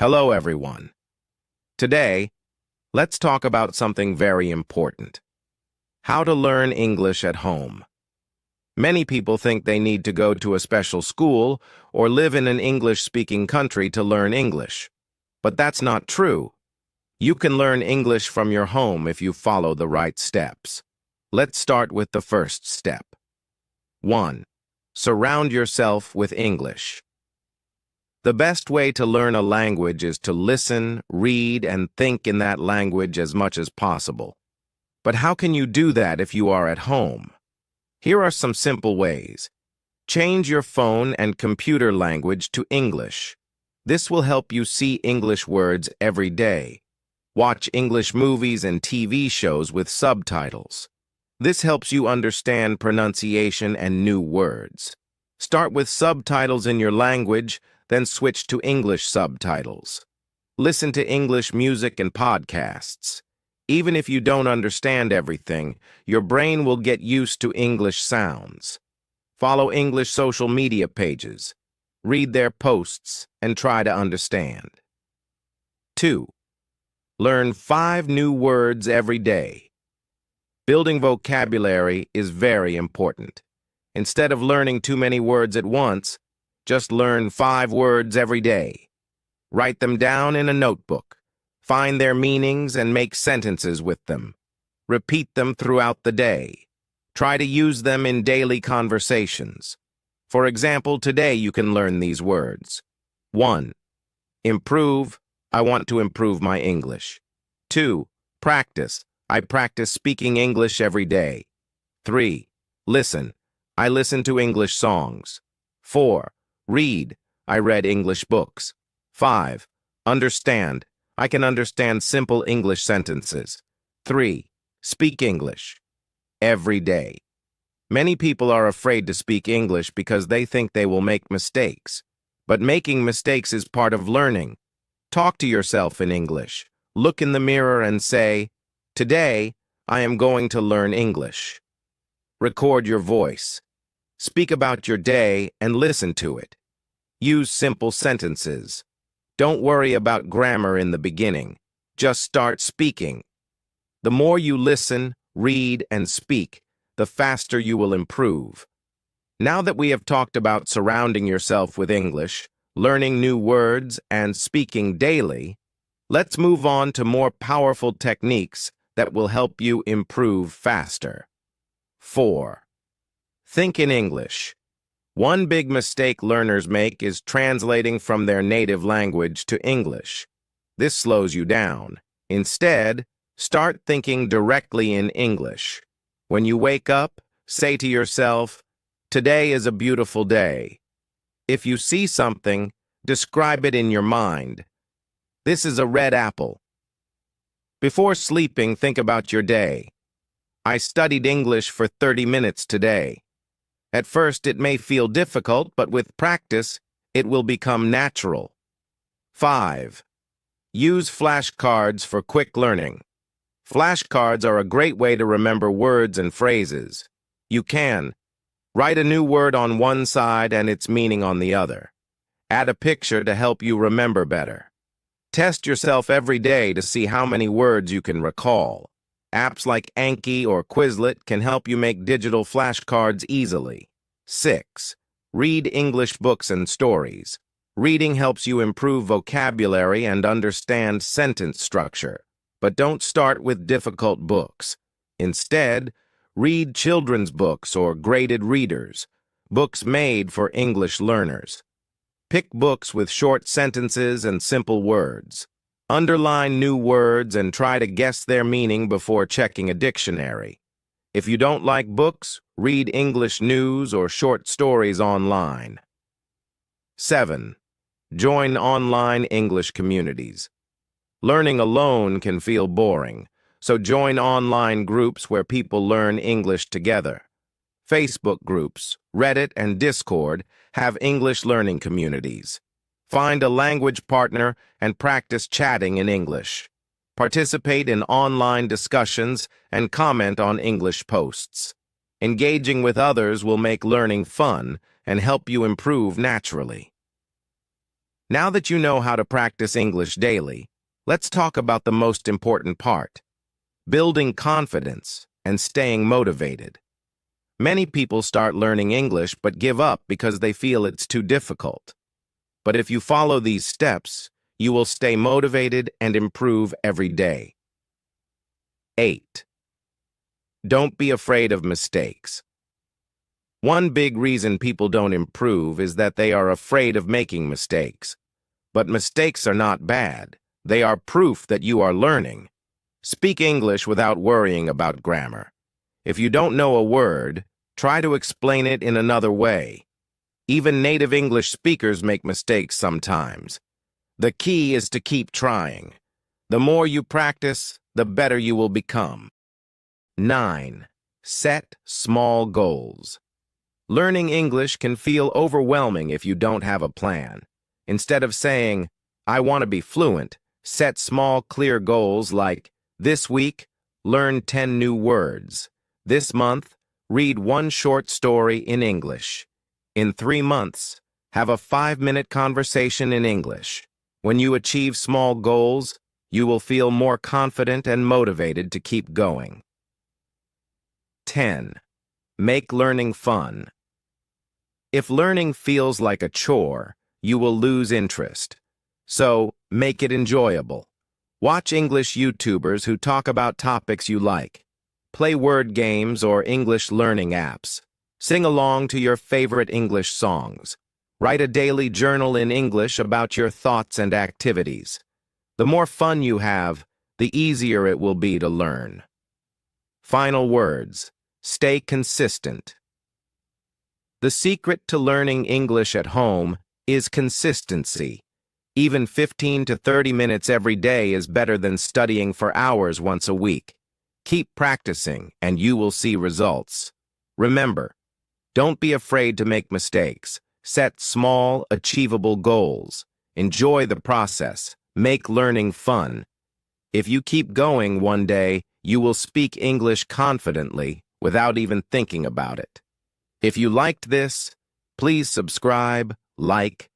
Hello, everyone. Today, let's talk about something very important. How to learn English at home. Many people think they need to go to a special school or live in an English-speaking country to learn English. But that's not true. You can learn English from your home if you follow the right steps. Let's start with the first step. 1. Surround yourself with English. The best way to learn a language is to listen, read, and think in that language as much as possible. But how can you do that if you are at home? Here are some simple ways. Change your phone and computer language to English. This will help you see English words every day. Watch English movies and TV shows with subtitles. This helps you understand pronunciation and new words. Start with subtitles in your language, then switch to English subtitles. Listen to English music and podcasts. Even if you don't understand everything, your brain will get used to English sounds. Follow English social media pages. Read their posts and try to understand. 2. Learn 5 new words every day. Building vocabulary is very important. Instead of learning too many words at once, just learn 5 words every day. Write them down in a notebook. Find their meanings and make sentences with them. Repeat them throughout the day. Try to use them in daily conversations. For example, today you can learn these words. 1. Improve. I want to improve my English. 2. Practice. I practice speaking English every day. 3. Listen. I listen to English songs. 4. Read. I read English books. 5. Understand. I can understand simple English sentences. 3. Speak English. Every day. Many people are afraid to speak English because they think they will make mistakes. But making mistakes is part of learning. Talk to yourself in English. Look in the mirror and say, "Today, I am going to learn English." Record your voice. Speak about your day and listen to it. Use simple sentences. Don't worry about grammar in the beginning. Just start speaking. The more you listen, read, and speak, the faster you will improve. Now that we have talked about surrounding yourself with English, learning new words, and speaking daily, let's move on to more powerful techniques that will help you improve faster. 4. Think in English. One big mistake learners make is translating from their native language to English. This slows you down. Instead, start thinking directly in English. When you wake up, say to yourself, "Today is a beautiful day." If you see something, describe it in your mind. This is a red apple. Before sleeping, think about your day. I studied English for 30 minutes today. At first, it may feel difficult, but with practice, it will become natural. 5. Use flashcards for quick learning. Flashcards are a great way to remember words and phrases. You can write a new word on one side and its meaning on the other. Add a picture to help you remember better. Test yourself every day to see how many words you can recall. Apps like Anki or Quizlet can help you make digital flashcards easily. 6. Read English books and stories. Reading helps you improve vocabulary and understand sentence structure. But don't start with difficult books. Instead, read children's books or graded readers, books made for English learners. Pick books with short sentences and simple words. Underline new words and try to guess their meaning before checking a dictionary. If you don't like books, read English news or short stories online. 7. Join online English communities. Learning alone can feel boring, so join online groups where people learn English together. Facebook groups, Reddit, and Discord have English learning communities. Find a language partner and practice chatting in English. Participate in online discussions and comment on English posts. Engaging with others will make learning fun and help you improve naturally. Now that you know how to practice English daily, let's talk about the most important part: building confidence and staying motivated. Many people start learning English but give up because they feel it's too difficult. But if you follow these steps, you will stay motivated and improve every day. 8. Don't be afraid of mistakes. One big reason people don't improve is that they are afraid of making mistakes. But mistakes are not bad. They are proof that you are learning. Speak English without worrying about grammar. If you don't know a word, try to explain it in another way. Even native English speakers make mistakes sometimes. The key is to keep trying. The more you practice, the better you will become. 9. Set small goals. Learning English can feel overwhelming if you don't have a plan. Instead of saying, "I want to be fluent," set small, clear goals like, this week, learn 10 new words. This month, read one short story in English. In 3 months, have a 5-minute conversation in English. When you achieve small goals, you will feel more confident and motivated to keep going. 10. Make learning fun. If learning feels like a chore, you will lose interest. So, make it enjoyable. Watch English YouTubers who talk about topics you like. Play word games or English learning apps. Sing along to your favorite English songs. Write a daily journal in English about your thoughts and activities. The more fun you have, the easier it will be to learn. Final words. Stay consistent. The secret to learning English at home is consistency. Even 15 to 30 minutes every day is better than studying for hours once a week. Keep practicing, and you will see results. Remember, don't be afraid to make mistakes. Set small, achievable goals. Enjoy the process. Make learning fun. If you keep going one day, you will speak English confidently without even thinking about it. If you liked this, please subscribe, like,